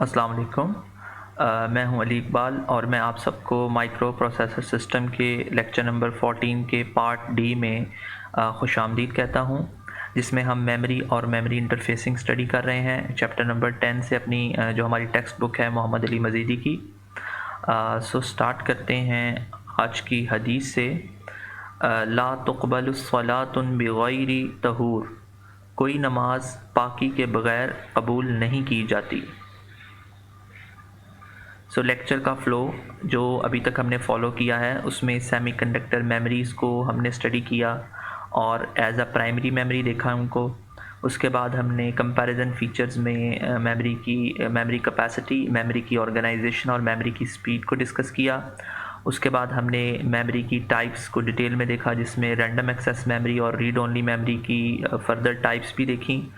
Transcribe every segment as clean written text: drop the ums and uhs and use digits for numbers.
अस्सलाम वालेकुम। मैं हूं अली इकबाल और मैं आप सबको माइक्रो प्रोसेसर सिस्टम के लेक्चर नंबर 14 के पार्ट डी में खुशामदीद कहता हूं, जिसमें हम मेमोरी और मेमोरी इंटरफेसिंग स्टडी कर रहे हैं चैप्टर नंबर 10 से अपनी जो हमारी टेक्स्ट बुक है मोहम्मद अली मजीदी की। सो स्टार्ट करते हैं आज की हदीस से। ला तुक़बलुस्सलातुन बिग़ैरि तहूर, कोई नमाज पाकी के बग़ैर कबूल नहीं की जाती। लेक्चर का फ़्लो जो अभी तक हमने फॉलो किया है उसमें सेमीकंडक्टर मेमोरीज़ को हमने स्टडी किया और एज अ प्राइमरी मेमोरी देखा उनको। उसके बाद हमने कंपैरिजन फीचर्स में मेमोरी कैपेसिटी, मेमोरी की ऑर्गेनाइजेशन और मेमोरी की स्पीड को डिस्कस किया। उसके बाद हमने मेमोरी की टाइप्स को डिटेल में देखा, जिसमें रैंडम एक्सेस मेमोरी और रीड ओनली मेमोरी की फर्दर टाइप्स भी देखी।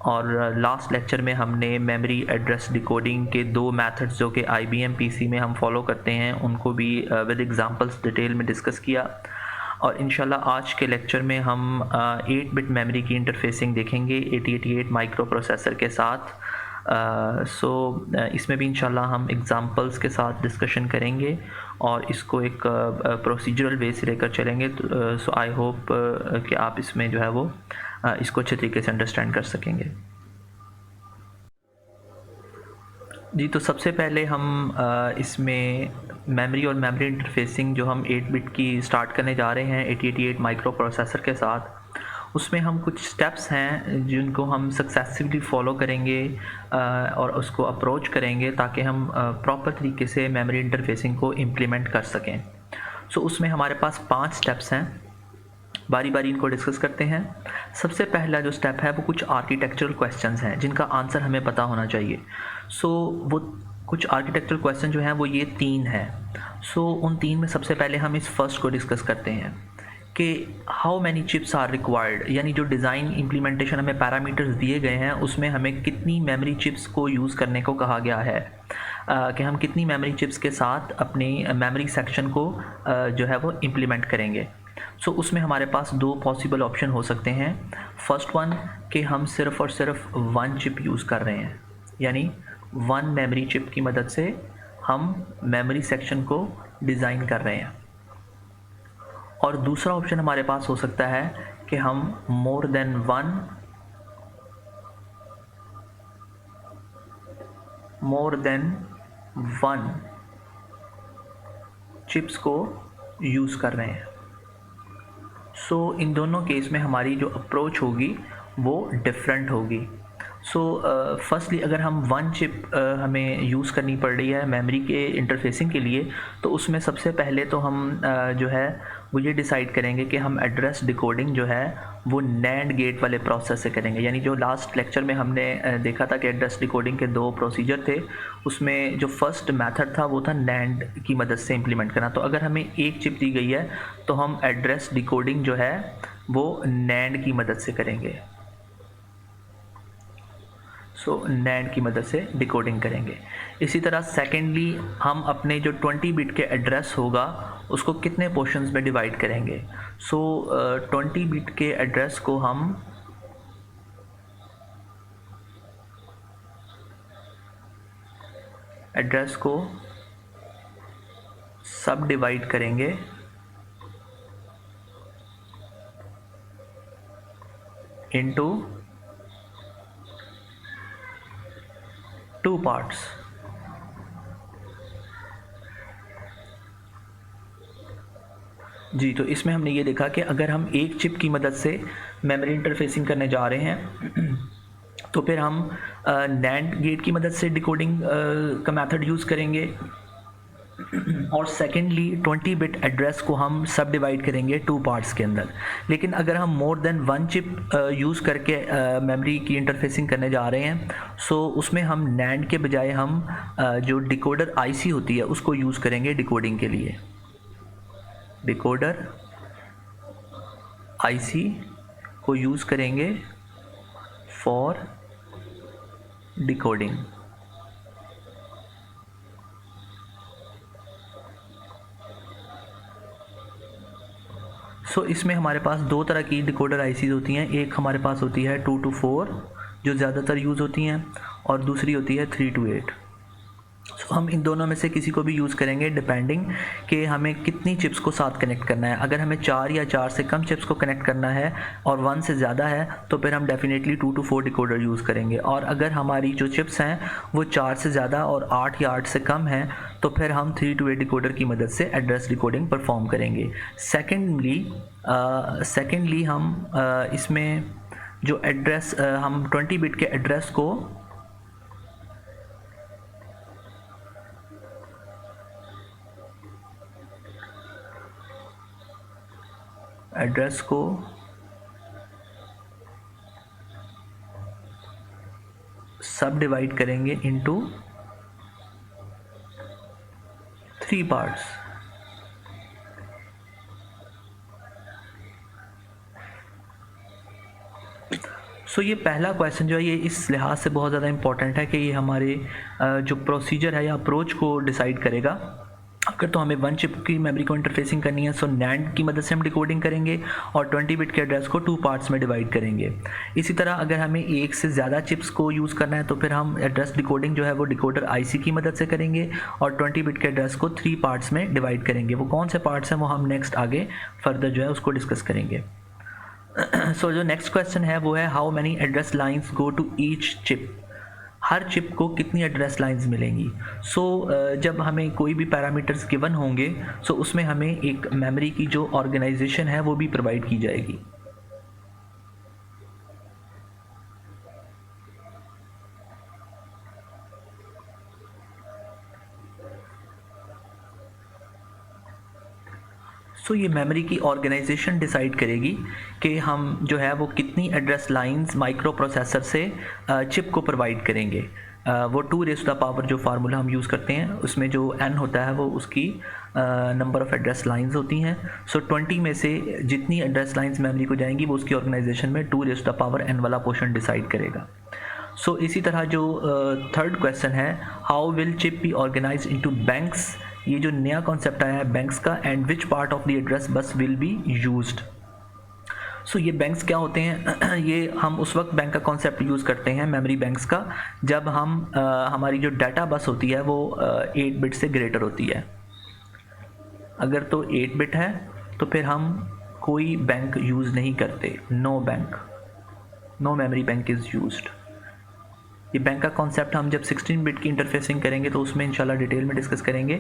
और लास्ट लेक्चर में हमने मेमोरी एड्रेस डिकोडिंग के दो मेथड्स जो कि IBM PC में हम फॉलो करते हैं उनको भी विद एग्जांपल्स डिटेल में डिस्कस किया। और इंशाल्लाह आज के लेक्चर में हम 8 बिट मेमोरी की इंटरफेसिंग देखेंगे 8088 माइक्रो प्रोसेसर के साथ। इसमें भी इंशाल्लाह हम एग्जांपल्स के साथ डिस्कशन करेंगे और इसको एक प्रोसीजरल वे से लेकर चलेंगे। सो आई होप कि आप इसमें जो है वो इसको अच्छे तरीके से अंडरस्टैंड कर सकेंगे। जी, तो सबसे पहले हम इसमें मेमोरी और मेमोरी इंटरफेसिंग जो हम 8 बिट की स्टार्ट करने जा रहे हैं 8088 माइक्रो प्रोसेसर के साथ, उसमें हम कुछ स्टेप्स हैं जिनको हम सक्सेसिवली फॉलो करेंगे और उसको अप्रोच करेंगे ताकि हम प्रॉपर तरीके से मेमोरी इंटरफेसिंग को इम्प्लीमेंट कर सकें। उसमें हमारे पास 5 स्टेप्स हैं, बारी बारी इनको डिस्कस करते हैं। सबसे पहला जो स्टेप है वो कुछ आर्किटेक्चरल क्वेश्चंस हैं जिनका आंसर हमें पता होना चाहिए। वो कुछ आर्किटेक्चरल क्वेश्चन जो हैं वो ये 3 हैं। उन 3 में सबसे पहले हम इस फर्स्ट को डिस्कस करते हैं कि how many chips are required, यानी जो डिज़ाइन इम्प्लीमेंटेशन हमें पैरामीटर्स दिए गए हैं उसमें हमें कितनी मेमोरी चिप्स को यूज़ करने को कहा गया है, कि हम कितनी मेमोरी चिप्स के साथ अपनी मेमोरी सेक्शन को जो है वो इम्प्लीमेंट करेंगे। उसमें हमारे पास 2 पॉसिबल ऑप्शन हो सकते हैं। फर्स्ट वन कि हम सिर्फ़ और सिर्फ 1 चिप यूज़ कर रहे हैं, यानी 1 मेमोरी चिप की मदद से हम मेमोरी सेक्शन को डिज़ाइन कर रहे हैं। और दूसरा ऑप्शन हमारे पास हो सकता है कि हम मोर देन 1 चिप्स को यूज़ कर रहे हैं। इन दोनों केस में हमारी जो अप्रोच होगी वो डिफरेंट होगी। फर्स्टली अगर हम 1 चिप हमें यूज़ करनी पड़ रही है मेमोरी के इंटरफेसिंग के लिए, तो उसमें सबसे पहले तो हम जो है वो ये डिसाइड करेंगे कि हम एड्रेस डिकोडिंग जो है वो नैंड गेट वाले प्रोसेस से करेंगे। यानी जो लास्ट लेक्चर में हमने देखा था कि एड्रेस डिकोडिंग के 2 प्रोसीजर थे, उसमें जो फर्स्ट मेथड था वो था नैंड की मदद से इम्प्लीमेंट करना। तो अगर हमें 1 चिप दी गई है तो हम एड्रेस डिकोडिंग जो है वो नैंड की मदद से करेंगे। नैंड की मदद से डिकोडिंग करेंगे। इसी तरह सेकेंडली हम अपने जो 20 बिट के एड्रेस होगा उसको कितने पोर्शंस में डिवाइड करेंगे। 20 बिट के एड्रेस को हम सब डिवाइड करेंगे इनटू 2 पार्ट्स। जी, तो इसमें हमने ये देखा कि अगर हम 1 चिप की मदद से मेमोरी इंटरफेसिंग करने जा रहे हैं तो फिर हम नैंड गेट की मदद से डिकोडिंग का मेथड यूज़ करेंगे और सेकेंडली 20 बिट एड्रेस को हम सब डिवाइड करेंगे 2 पार्ट्स के अंदर। लेकिन अगर हम मोर देन 1 चिप यूज़ करके मेमोरी की इंटरफेसिंग करने जा रहे हैं उसमें हम नैंड के बजाय हम जो डिकोडर IC होती है उसको यूज़ करेंगे डिकोडिंग के लिए। डिकोडर IC को यूज़ करेंगे फॉर डिकोडिंग। इसमें हमारे पास 2 तरह की डिकोडर ICs होती हैं। एक हमारे पास होती है 2 to 4 जो ज़्यादातर यूज़ होती हैं, और दूसरी होती है 3 to 8। सो हम इन दोनों में से किसी को भी यूज़ करेंगे डिपेंडिंग कि हमें कितनी चिप्स को साथ कनेक्ट करना है। अगर हमें 4 या 4 से कम चिप्स को कनेक्ट करना है और 1 से ज़्यादा है तो फिर हम डेफिनेटली 2 to 4 डिकोडर यूज़ करेंगे। और अगर हमारी जो चिप्स हैं वो 4 से ज़्यादा और 8 या 8 से कम हैं तो फिर हम 3 to 8 डिकोडर की मदद से एड्रेस डिकोडिंग परफॉर्म करेंगे। सेकेंडली हम इसमें जो एड्रेस हम 20 बिट के एड्रेस को सब डिवाइड करेंगे इनटू 3 पार्ट्स। सो ये पहला क्वेश्चन जो है ये इस लिहाज से बहुत ज़्यादा इंपॉर्टेंट है कि ये हमारे जो प्रोसीजर है या अप्रोच को डिसाइड करेगा। अगर तो हमें 1 चिप की मेमोरी को इंटरफेसिंग करनी है सो NAND की मदद से हम डिकोडिंग करेंगे और 20 बिट के एड्रेस को 2 पार्ट्स में डिवाइड करेंगे। इसी तरह अगर हमें एक से ज़्यादा चिप्स को यूज़ करना है तो फिर हम एड्रेस डिकोडिंग जो है वो डिकोडर IC की मदद से करेंगे और 20 बिट के एड्रेस को 3 पार्ट्स में डिवाइड करेंगे। वो कौन से पार्ट्स हैं वो हम नेक्स्ट आगे फर्दर जो है उसको डिस्कस करेंगे। सो जो नेक्स्ट क्वेश्चन है वो है how many address lines go to each chip. हर चिप को कितनी एड्रेस लाइंस मिलेंगी। जब हमें कोई भी पैरामीटर्स गिवन होंगे उसमें हमें एक मेमोरी की जो ऑर्गेनाइजेशन है वो भी प्रोवाइड की जाएगी। ये मेमोरी की ऑर्गेनाइजेशन डिसाइड करेगी कि हम जो है वो कितनी एड्रेस लाइंस माइक्रो प्रोसेसर से चिप को प्रोवाइड करेंगे। वो 2 रेज़ टू द पावर जो फार्मूला हम यूज़ करते हैं उसमें जो n होता है वो उसकी नंबर ऑफ़ एड्रेस लाइंस होती हैं। 20 में से जितनी एड्रेस लाइंस मेमोरी को जाएंगी वो उसकी ऑर्गेनाइजेशन में 2 raise to the power n वाला पोर्शन डिसाइड करेगा। इसी तरह जो थर्ड क्वेश्चन है how will chip be organise into banks. ये जो नया कॉन्सेप्ट आया है बैंक्स का, and which part of the address bus will be used. ये बैंक्स क्या होते हैं ये हम उस वक्त बैंक का कॉन्सेप्ट यूज़ करते हैं मेमोरी बैंक्स का जब हम हमारी जो डाटा बस होती है वो 8 बिट से ग्रेटर होती है। अगर तो 8 बिट है तो फिर हम कोई बैंक यूज़ नहीं करते, no memory bank is used. ये बैंक का कॉन्सेप्ट हम जब 16 बिट की इंटरफेसिंग करेंगे तो उसमें इंशाल्लाह डिटेल में डिस्कस करेंगे।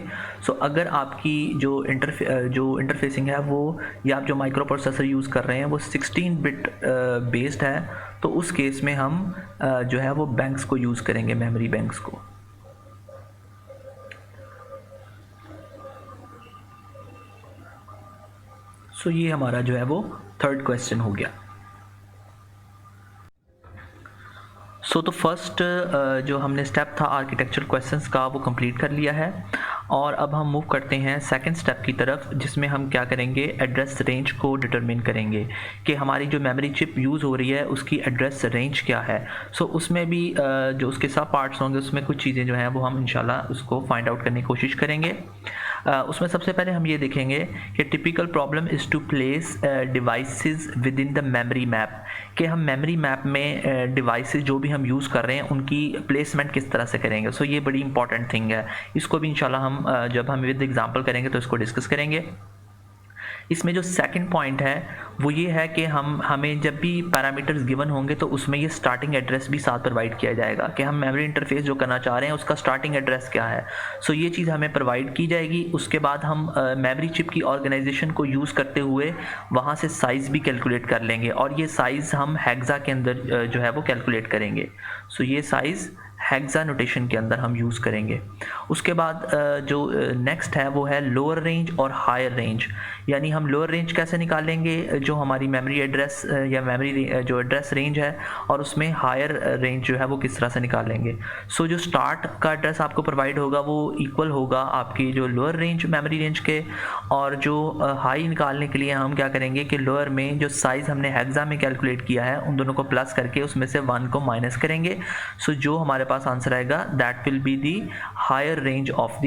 अगर आपकी जो इंटरफेसिंग है वो या आप जो माइक्रो प्रोसेसर यूज़ कर रहे हैं वो 16 बिट बेस्ड है तो उस केस में हम जो है वो बैंक्स को यूज़ करेंगे, मेमोरी बैंक्स को। ये हमारा जो है वो थर्ड क्वेश्चन हो गया। तो फर्स्ट जो हमने स्टेप था आर्किटेक्चरल क्वेश्चंस का वो कंप्लीट कर लिया है और अब हम मूव करते हैं सेकंड स्टेप की तरफ जिसमें हम क्या करेंगे, एड्रेस रेंज को डिटरमिन करेंगे कि हमारी जो मेमोरी चिप यूज़ हो रही है उसकी एड्रेस रेंज क्या है। उसमें भी जो उसके सब पार्ट्स होंगे उसमें कुछ चीज़ें जो हैं वो हम इंशाल्लाह उसको फाइंड आउट करने की कोशिश करेंगे। उसमें सबसे पहले हम ये देखेंगे कि typical problem is to place devices with in the memory map, कि हम मेमोरी मैप में डिवाइसेस जो भी हम यूज़ कर रहे हैं उनकी प्लेसमेंट किस तरह से करेंगे। ये बड़ी इंपॉर्टेंट थिंग है, इसको भी इंशाल्लाह हम जब हम विद एग्जांपल करेंगे तो इसको डिस्कस करेंगे। इसमें जो सेकंड पॉइंट है वो ये है कि हमें जब भी पैरामीटर्स गिवन होंगे तो उसमें ये स्टार्टिंग एड्रेस भी साथ प्रोवाइड किया जाएगा कि हम मेमोरी इंटरफेस जो करना चाह रहे हैं उसका स्टार्टिंग एड्रेस क्या है। ये चीज़ हमें प्रोवाइड की जाएगी। उसके बाद हम मेमोरी चिप की ऑर्गेनाइजेशन को यूज़ करते हुए वहाँ से साइज़ भी कैलकुलेट कर लेंगे और ये साइज़ हम हेक्सा के अंदर जो है वो कैलकुलेट करेंगे। ये साइज़ हेक्सा नोटेशन के अंदर हम यूज़ करेंगे। उसके बाद जो नेक्स्ट है वो है लोअर रेंज और हायर रेंज, यानी हम लोअर रेंज कैसे निकालेंगे, जो हमारी मेमोरी एड्रेस या मेमोरी जो एड्रेस रेंज है और उसमें हायर रेंज जो है वो किस तरह से निकालेंगे। जो स्टार्ट का एड्रेस आपको प्रोवाइड होगा वो इक्वल होगा आपकी जो लोअर रेंज मेमोरी रेंज के, और जो हाई निकालने के लिए हम क्या करेंगे कि लोअर में जो साइज़ हमने हेक्सा में कैलकुलेट किया है उन दोनों को प्लस करके उसमें से 1 को माइनस करेंगे। जो हमारे पास आंसर आएगा that will be the higher range of the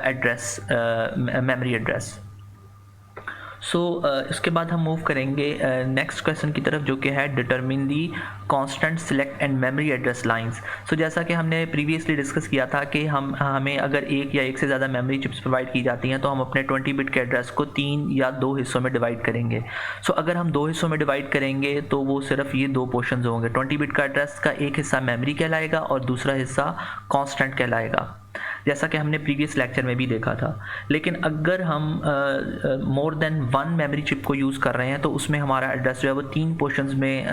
address memory address. इसके बाद हम मूव करेंगे नेक्स्ट क्वेश्चन की तरफ, जो कि है determine the constant select and memory address lines. जैसा कि हमने प्रीवियसली डिस्कस किया था कि हमें अगर एक या एक से ज़्यादा मेमोरी चिप्स प्रोवाइड की जाती हैं तो हम अपने 20 बिट के एड्रेस को 3 या 2 हिस्सों में डिवाइड करेंगे। अगर हम 2 हिस्सों में डिवाइड करेंगे तो वो सिर्फ ये 2 पोर्शंस होंगे। 20 बिट का एड्रेस का एक हिस्सा मेमोरी कहलाएगा और दूसरा हिस्सा कांस्टेंट कहलाएगा, जैसा कि हमने प्रीवियस लेक्चर में भी देखा था। लेकिन अगर हम मोर देन 1 मेमोरी चिप को यूज़ कर रहे हैं तो उसमें हमारा एड्रेस जो है वो 3 पोर्शंस में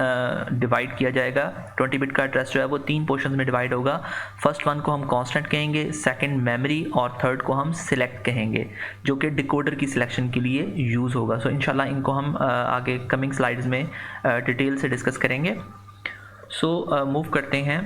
डिवाइड किया जाएगा। 20 बिट का एड्रेस जो है वो 3 पोर्शंस में डिवाइड होगा। फर्स्ट वन को हम कांस्टेंट कहेंगे, सेकंड मेमोरी और थर्ड को हम सिलेक्ट कहेंगे, जो कि डिकोडर की सिलेक्शन के लिए यूज़ होगा। इंशाल्लाह इनको हम आगे कमिंग स्लाइड्स में डिटेल से डिस्कस करेंगे। मूव करते हैं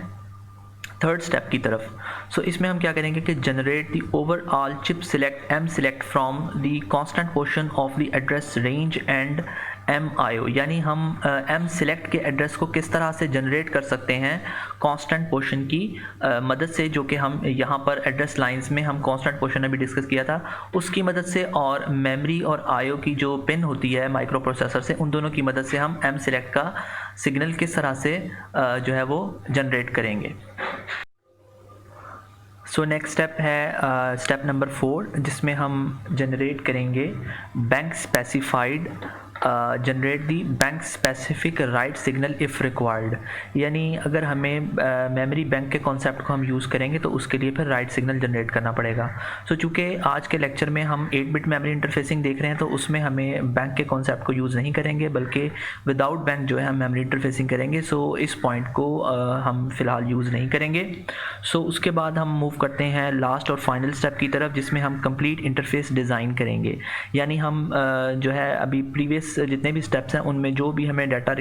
थर्ड स्टेप की तरफ। इसमें हम क्या करेंगे कि generate the overall chip select M select from the constant portion of the address range and M IO, यानी हम एम सिलेक्ट के एड्रेस को किस तरह से जनरेट कर सकते हैं कांस्टेंट पोर्शन की मदद से, जो कि हम यहाँ पर एड्रेस लाइंस में हम कांस्टेंट पोर्शन में भी डिस्कस किया था, उसकी मदद से, और मेमोरी और आईओ की जो पिन होती है माइक्रो प्रोसेसर से, उन दोनों की मदद से हम एम सिलेक्ट का सिग्नल किस तरह से जो है वो जनरेट करेंगे। नेक्स्ट स्टेप है स्टेप नंबर 4, जिसमें हम जनरेट करेंगे bank specified generate the bank specific write signal if required, यानी अगर हमें मेमोरी बैंक के कॉन्सेप्ट को हम यूज़ करेंगे तो उसके लिए फिर राइट सिग्नल जनरेट करना पड़ेगा। चूँकि आज के लेक्चर में हम 8 बिट मेमोरी इंटरफेसिंग देख रहे हैं तो उसमें हमें बैंक के कॉन्सेप्ट को यूज़ नहीं करेंगे, बल्कि विदाउट बैंक जो है हम मेमोरी इंटरफेसिंग करेंगे। इस पॉइंट को हम फ़िलहाल यूज़ नहीं करेंगे। उसके बाद हम मूव करते हैं लास्ट और फाइनल स्टेप की तरफ, जिसमें हम कंप्लीट इंटरफेस डिज़ाइन करेंगे, यानी हम जो है अभी प्रीवियस जितने भी स्टेप्स हैं उनमें जो भी हमें डाटा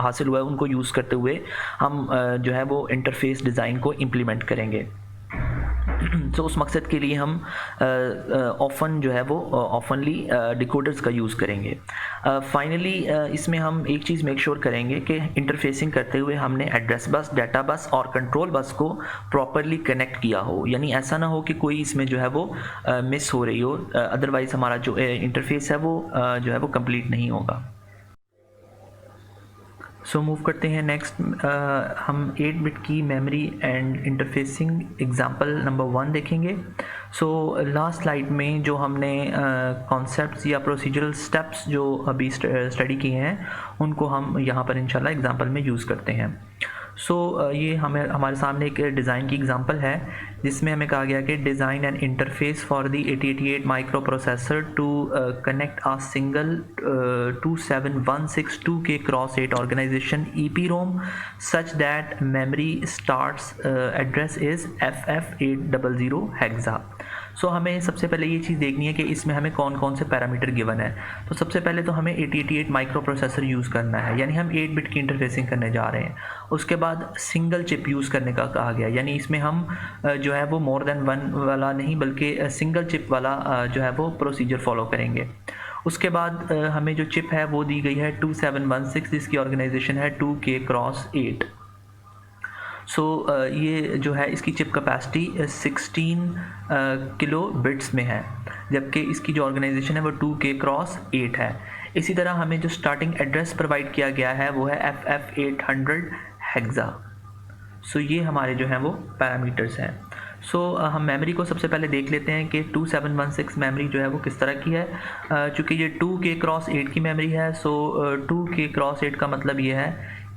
हासिल हुआ है उनको यूज़ करते हुए हम जो है वो इंटरफेस डिज़ाइन को इम्प्लीमेंट करेंगे। उस मकसद के लिए हम ऑफन जो है वो ऑफनली डिकोडर्स का यूज़ करेंगे। फाइनली इसमें हम एक चीज़ मेक श्योर करेंगे कि इंटरफेसिंग करते हुए हमने एड्रेस बस, डाटा बस और कंट्रोल बस को प्रॉपरली कनेक्ट किया हो, यानी ऐसा ना हो कि कोई इसमें जो है वो मिस हो रही हो, अदरवाइज़ हमारा जो इंटरफेस है वो जो है वो कंप्लीट नहीं होगा। मूव करते हैं नेक्स्ट, हम 8 बिट की memory and interfacing example number 1 देखेंगे। लास्ट स्लाइड में जो हमने कॉन्सेप्ट्स या प्रोसीजरल स्टेप्स जो अभी स्टडी किए हैं उनको हम यहाँ पर इंशाल्लाह एग्जांपल में यूज़ करते हैं। ये हमारे सामने एक डिज़ाइन की एग्जांपल है जिसमें हमें कहा गया कि design and interface for the 8088 microprocessor to connect a single 27162K cross 8 organisation EPROM such that memory starts address is FF800 hexa. हमें सबसे पहले ये चीज़ देखनी है कि इसमें हमें कौन कौन से पैरामीटर गिवन है। सबसे पहले तो हमें 8088 माइक्रो प्रोसेसर यूज़ करना है, यानी हम 8 बिट की इंटरफेसिंग करने जा रहे हैं। उसके बाद सिंगल चिप यूज़ करने का कहा गया, यानी इसमें हम जो है वो मोर देन 1 वाला नहीं बल्कि सिंगल चिप वाला जो है वो प्रोसीजर फॉलो करेंगे। उसके बाद हमें जो चिप है वो दी गई है 2716 जिसकी ऑर्गेनाइजेशन है 2K क्रॉस 8। ये जो है इसकी चिप कैपेसिटी 16 किलो बिट्स में है, जबकि इसकी जो ऑर्गेनाइजेशन है वो 2K क्रॉस 8 है। इसी तरह हमें जो स्टार्टिंग एड्रेस प्रोवाइड किया गया है वो है FF800 हेक्सा। ये हमारे जो हैं वो पैरामीटर्स हैं। हम मेमोरी को सबसे पहले देख लेते हैं कि 2716 मेमोरी जो है वो किस तरह की है। चूँकि ये 2K क्रॉस 8 की मेमोरी है, 2K क्रॉस 8 का मतलब ये है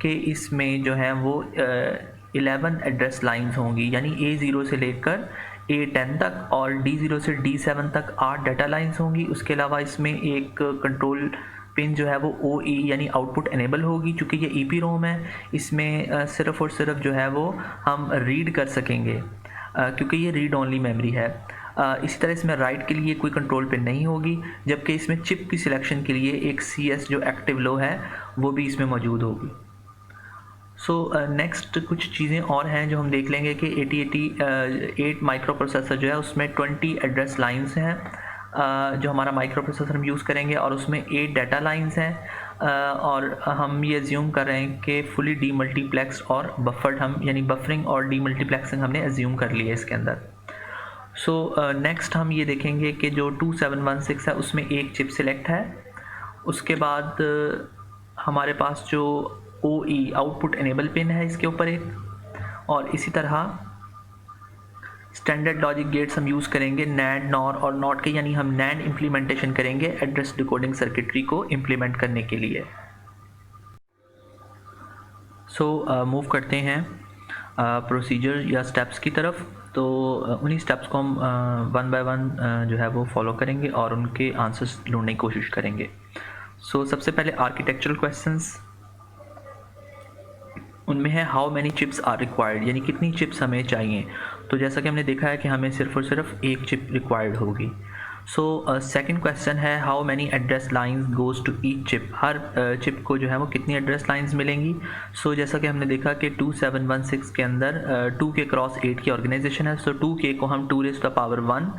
कि इसमें जो है वो 11 एड्रेस लाइंस होंगी, यानी A0 से लेकर A10 तक और D0 से D7 तक 8 डाटा लाइंस होंगी। उसके अलावा इसमें एक कंट्रोल पिन जो है वो OE यानी आउटपुट एनेबल होगी। चूँकि ये EPROM है, इसमें सिर्फ़ और सिर्फ जो है वो हम रीड कर सकेंगे क्योंकि ये रीड ओनली मेमोरी है। इसी तरह इसमें राइट के लिए कोई कंट्रोल पिन नहीं होगी, जबकि इसमें चिप की सिलेक्शन के लिए एक CS जो एक्टिव लो है वो भी इसमें मौजूद होगी। नेक्स्ट कुछ चीज़ें और हैं जो हम देख लेंगे कि 8088 माइक्रो प्रोसेसर जो है उसमें 20 एड्रेस लाइंस हैं जो हमारा माइक्रो प्रोसेसर हम यूज़ करेंगे, और उसमें 8 डाटा लाइंस हैं और हम ये एज्यूम कर रहे हैं कि फुली डीमल्टीप्लेक्स और बफर्ड, हम यानी बफरिंग और डीमल्टीप्लेक्सिंग हमने एज्यूम कर लिया है इसके अंदर। नेक्स्ट हम ये देखेंगे कि जो 2716 है उसमें एक चिप सिलेक्ट है उसके बाद हमारे पास जो OE आउटपुट इनेबल पिन है इसके ऊपर एक, और इसी तरह स्टैंडर्ड लॉजिक गेट्स हम यूज़ करेंगे नैंड, नॉर और नॉट के, यानी हम नैंड इम्प्लीमेंटेशन करेंगे एड्रेस डिकोडिंग सर्किटरी को इम्प्लीमेंट करने के लिए। सो मूव करते हैं प्रोसीजर या स्टेप्स की तरफ। तो उन्हीं स्टेप्स को हम वन बाय वन जो है वो फॉलो करेंगे और उनके आंसर्स ढूंढने की कोशिश करेंगे। सो सबसे पहले आर्किटेक्चरल क्वेश्चंस, उनमें है how many chips are required, यानी कितनी चिप्स हमें चाहिए। तो जैसा कि हमने देखा है कि हमें सिर्फ और सिर्फ एक चिप रिक्वायर्ड होगी। सो सेकंड क्वेश्चन है how many address lines goes to each chip, हर चिप को जो है वो कितनी एड्रेस लाइंस मिलेंगी। सो जैसा कि हमने देखा कि 2716 के अंदर 2 के क्रॉस 8 की ऑर्गेनाइजेशन है। सो 2K को हम 2⁻1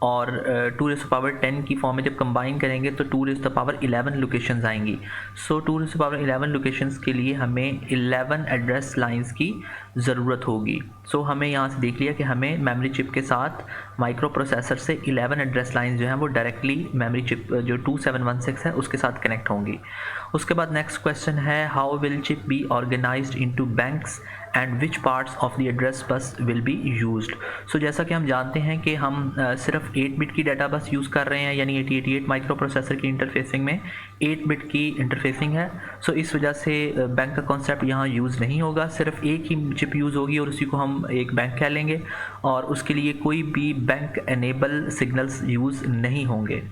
और 2⁻10 की फॉर्म में जब कंबाइन करेंगे तो 2⁻11 लोकेशंस आएंगी। सो 2⁻11 लोकेशंस के लिए हमें 11 एड्रेस लाइंस की ज़रूरत होगी। सो हमें यहाँ से देख लिया कि हमें मेमोरी चिप के साथ माइक्रो प्रोसेसर से 11 एड्रेस लाइंस जो हैं वो डायरेक्टली मेमोरी चिप जो 2716 है उसके साथ कनेक्ट होंगी। उसके बाद नेक्स्ट क्वेश्चन है how will chip be organized into banks and which parts of the address bus will be used. So जैसा कि हम जानते हैं कि हम सिर्फ 8 बिट की डाटा बस यूज़ कर रहे हैं, यानी 8088 माइक्रो प्रोसेसर की इंटरफेसिंग में 8 बिट की इंटरफेसिंग है। सो इस वजह से बैंक का कॉन्सेप्ट यहाँ यूज़ नहीं होगा, सिर्फ एक ही चिप यूज़ होगी और उसी को हम एक बैंक कह लेंगे, और उसके लिए कोई भी बैंक एनेबल सिग्नल्स यूज़ नहीं होंगे।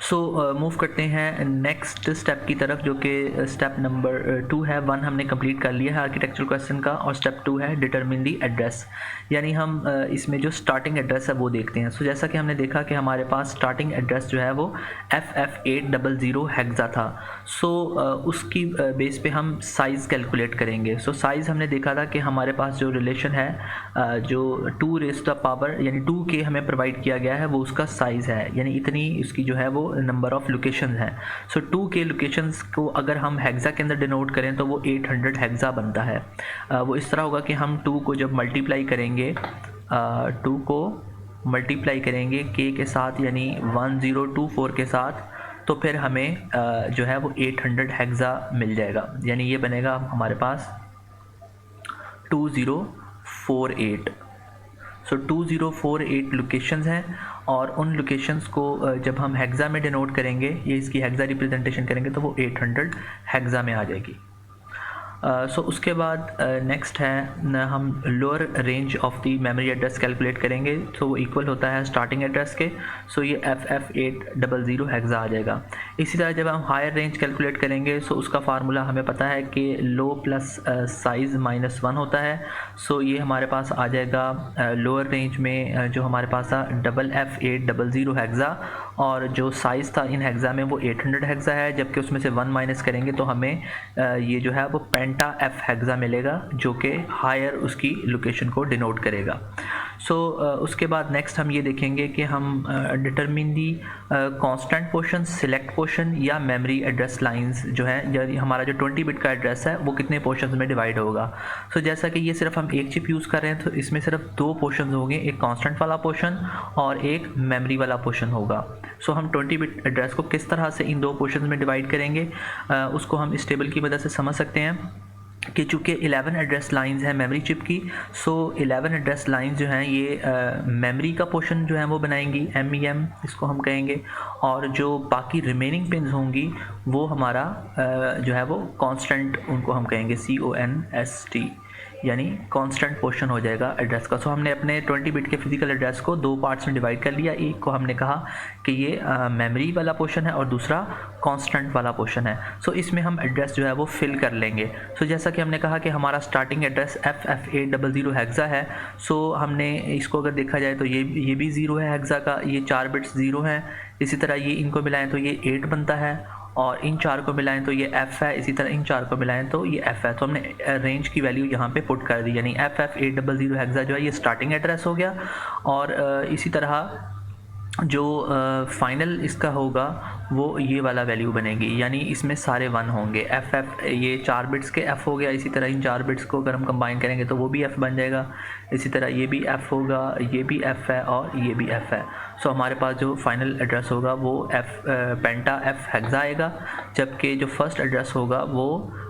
सो मूव करते हैं नेक्स्ट स्टेप की तरफ, जो कि स्टेप नंबर 2 है। 1 हमने कंप्लीट कर लिया है आर्किटेक्चरल क्वेश्चन का, और स्टेप 2 है डिटरमिन दी एड्रेस, यानी हम इसमें जो स्टार्टिंग एड्रेस है वो देखते हैं। सो जैसा कि हमने देखा कि हमारे पास स्टार्टिंग एड्रेस जो है वो FF800 हेक्सा था। सो उसकी बेस पे हम साइज़ कैलकुलेट करेंगे। सो साइज़ हमने देखा था कि हमारे पास जो रिलेशन है जो 2⁻, यानी 2K हमें प्रोवाइड किया गया है वो उसका साइज़ है, यानी इतनी इसकी जो है वो नंबर ऑफ़ लोकेशन है। सो 2K लोकेशंस को अगर हम हेक्सा के अंदर डिनोट करें तो वो 800 हेक्सा बनता है। वो इस तरह होगा कि हम 2 को जब मल्टीप्लाई करेंगे 2 को मल्टीप्लाई करेंगे K के साथ, यानी 1024 के साथ, तो फिर हमें जो है वो 800 हेक्सा मिल जाएगा, यानी ये बनेगा हमारे पास 2048। सो 2048 लोकेशंस हैं, और उन लोकेशंस को जब हम हेक्सा में डिनोट करेंगे, ये इसकी हेक्सा रिप्रेजेंटेशन करेंगे, तो वो 800 हेक्सा में आ जाएगी। सो उसके बाद नेक्स्ट है हम lower range of the memory address calculate करेंगे। सो वो इक्वल होता है स्टार्टिंग एड्रेस के। सो ये FF800 हेक्सा आ जाएगा। इसी तरह जब हम हायर रेंज कैलकुलेट करेंगे, सो उसका फार्मूला हमें पता है कि लो प्लस साइज़ -1 होता है। सो ये हमारे पास आ जाएगा लोअर रेंज में जो हमारे पास था FF800 हेक्सा, और जो साइज़ था इन हेक्सा में वो 800 हेक्सा है, जबकि उसमें से 1 माइनस करेंगे तो हमें ये जो है वो पेंटा F हेक्सा मिलेगा, जो कि हायर उसकी लोकेशन को डिनोट करेगा। सो उसके बाद नेक्स्ट हम ये देखेंगे कि हम डिटरमिन दी कांस्टेंट पोर्शन, सिलेक्ट पोर्शन या मेमोरी एड्रेस लाइंस जो है, हमारा जो 20 बिट का एड्रेस है वो कितने पोर्शंस में डिवाइड होगा। सो जैसा कि ये सिर्फ हम एक चिप यूज़ कर रहे हैं तो इसमें सिर्फ 2 पोर्शन होंगे, एक कांस्टेंट वाला पोर्शन और एक मेमोरी वाला पोर्शन होगा। सो हम 20 बिट एड्रेस को किस तरह से इन 2 पोर्शन में डिवाइड करेंगे उसको हम इस टेबल की मदद से समझ सकते हैं कि चूँकि 11 एड्रेस लाइंस हैं मेमोरी चिप की। सो 11 एड्रेस लाइंस जो हैं ये मेमोरी का पोर्शन जो है वो बनाएंगी, MEM इसको हम कहेंगे, और जो बाकी रिमेनिंग पिन्स होंगी वो हमारा जो है वो कांस्टेंट, उनको हम कहेंगे CONST, यानी कांस्टेंट पोर्शन हो जाएगा एड्रेस का। सो हमने अपने 20 बिट के फिजिकल एड्रेस को 2 पार्ट्स में डिवाइड कर लिया। एक को हमने कहा कि ये मेमोरी वाला पोर्शन है और दूसरा कांस्टेंट वाला पोर्शन है। सो इसमें हम एड्रेस जो है वो फिल कर लेंगे। सो जैसा कि हमने कहा कि हमारा स्टार्टिंग एड्रेस FF800 हेक्सा है। सो हमने इसको अगर देखा जाए तो ये भी 0 है हेक्सा का, ये 4 बिट्स 0 हैं। इसी तरह ये इनको मिलाएं तो ये 8 बनता है, और इन 4 को मिलाएं तो ये F है। इसी तरह इन 4 को मिलाएं तो ये F है। तो हमने रेंज की वैल्यू यहाँ पे पुट कर दी, यानी FF800 हेक्सा जो है ये स्टार्टिंग एड्रेस हो गया। और इसी तरह जो फाइनल इसका होगा वो ये वाला वैल्यू बनेगी, यानी इसमें सारे 1 होंगे। एफ ये 4 बिट्स के एफ़ हो गया। इसी तरह इन 4 बिट्स को अगर हम कंबाइन करेंगे तो वो भी एफ़ बन जाएगा। इसी तरह ये भी एफ़ होगा, ये भी एफ़ है और ये भी एफ़ है। सो हमारे पास जो फाइनल एड्रेस होगा वो पेंटा एफ हेक्सा आएगा, जबकि जो फर्स्ट एड्रेस होगा वो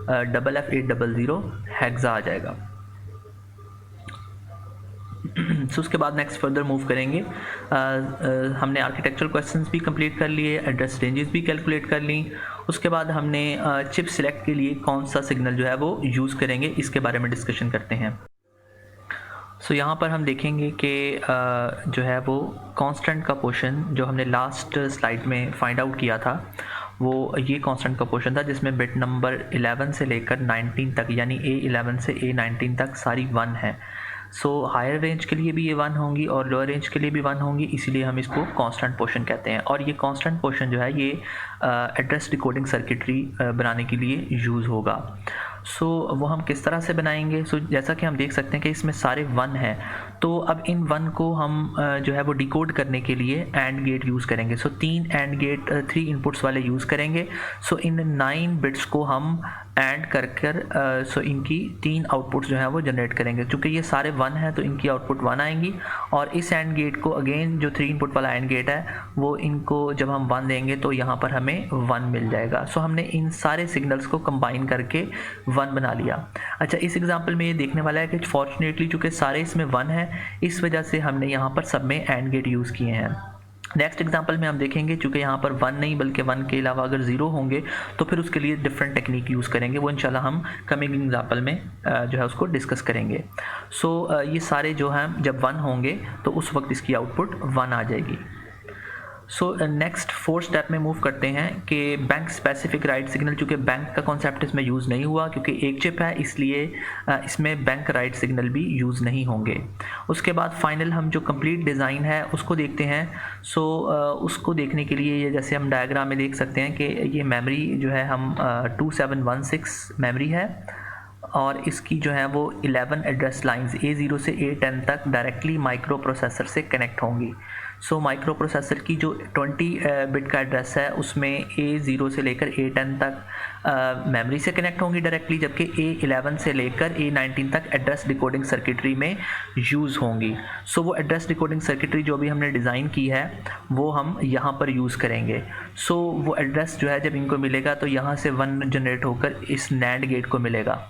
FF800 हेक्सा आ जाएगा। सो उसके बाद नेक्स्ट फर्दर मूव करेंगे। हमने आर्किटेक्चरल क्वेश्चंस भी कंप्लीट कर लिए, एड्रेस रेंजेस भी कैलकुलेट कर ली। उसके बाद हमने चिप सिलेक्ट के लिए कौन सा सिग्नल जो है वो यूज़ करेंगे, इसके बारे में डिस्कशन करते हैं। सो यहाँ पर हम देखेंगे कि जो है वो कांस्टेंट का पोर्शन जो हमने लास्ट स्लाइड में फाइंड आउट किया था, वो ये कांस्टेंट का पोर्शन था जिसमें बिट नंबर 11 से लेकर 19 तक, यानी A11 से A19 तक सारी 1 है। सो हायर रेंज के लिए भी ये 1 होंगी और लोअर रेंज के लिए भी 1 होंगी, इसीलिए हम इसको कांस्टेंट पोर्शन कहते हैं। और ये कांस्टेंट पोर्शन जो है ये एड्रेस डिकोडिंग सर्किटरी बनाने के लिए यूज़ होगा। सो वो हम किस तरह से बनाएंगे? सो जैसा कि हम देख सकते हैं कि इसमें सारे 1 हैं, तो अब इन 1 को हम जो है वो डिकोड करने के लिए एंड गेट यूज़ करेंगे। सो 3 एंड गेट 3 इनपुट्स वाले यूज़ करेंगे। सो इन 9 बिट्स को हम एंड कर सो इनकी 3 आउटपुट्स जो है वो जनरेट करेंगे। चूँकि ये सारे 1 हैं तो इनकी आउटपुट 1 आएंगी, और इस एंड गेट को अगेन जो 3 इनपुट वाला एंड गेट है वो इनको जब हम 1 देंगे तो यहाँ पर हमें 1 मिल जाएगा। सो हमने इन सारे सिग्नल्स को कंबाइन करके 1 बना लिया। अच्छा, इस एग्जांपल में ये देखने वाला है कि फॉर्चुनेटली चूँकि सारे इसमें 1 है, इस वजह से हमने यहाँ पर सब में एंड गेट यूज़ किए हैं। नेक्स्ट एग्जांपल में हम देखेंगे चूँकि यहाँ पर 1 नहीं बल्कि 1 के अलावा अगर 0 होंगे तो फिर उसके लिए डिफरेंट टेक्निक यूज़ करेंगे, वो इंशाल्लाह हम कमिंग एग्जांपल में जो है उसको डिस्कस करेंगे। सो ये सारे जो हैं जब 1 होंगे तो उस वक्त इसकी आउटपुट 1 आ जाएगी। सो नेक्स्ट 4 स्टेप में मूव करते हैं कि बैंक स्पेसिफिक राइट सिग्नल, चूँकि बैंक का कॉन्सेप्ट इसमें यूज़ नहीं हुआ क्योंकि एक चिप है, इसलिए इसमें बैंक राइट सिग्नल भी यूज़ नहीं होंगे। उसके बाद फाइनल हम जो कंप्लीट डिज़ाइन है उसको देखते हैं। सो उसको देखने के लिए जैसे हम डायग्राम में देख सकते हैं कि ये मेमोरी जो है हम 2716 मेमोरी है, और इसकी जो है वो 11 एड्रेस लाइंस A0 से A10 तक डायरेक्टली माइक्रो प्रोसेसर से कनेक्ट होंगी। सो माइक्रो प्रोसेसर की जो 20 बिट का एड्रेस है उसमें A0 से लेकर A10 तक मेमोरी से कनेक्ट होंगी डायरेक्टली, जबकि A11 से लेकर A19 तक एड्रेस डिकोडिंग सर्किटरी में यूज़ होंगी। सो वो एड्रेस डिकोडिंग सर्किटरी जो भी हमने डिज़ाइन की है वो हम यहाँ पर यूज़ करेंगे। सो वो एड्रेस जो है जब इनको मिलेगा तो यहाँ से 1 जनरेट होकर इस नैंड गेट को मिलेगा।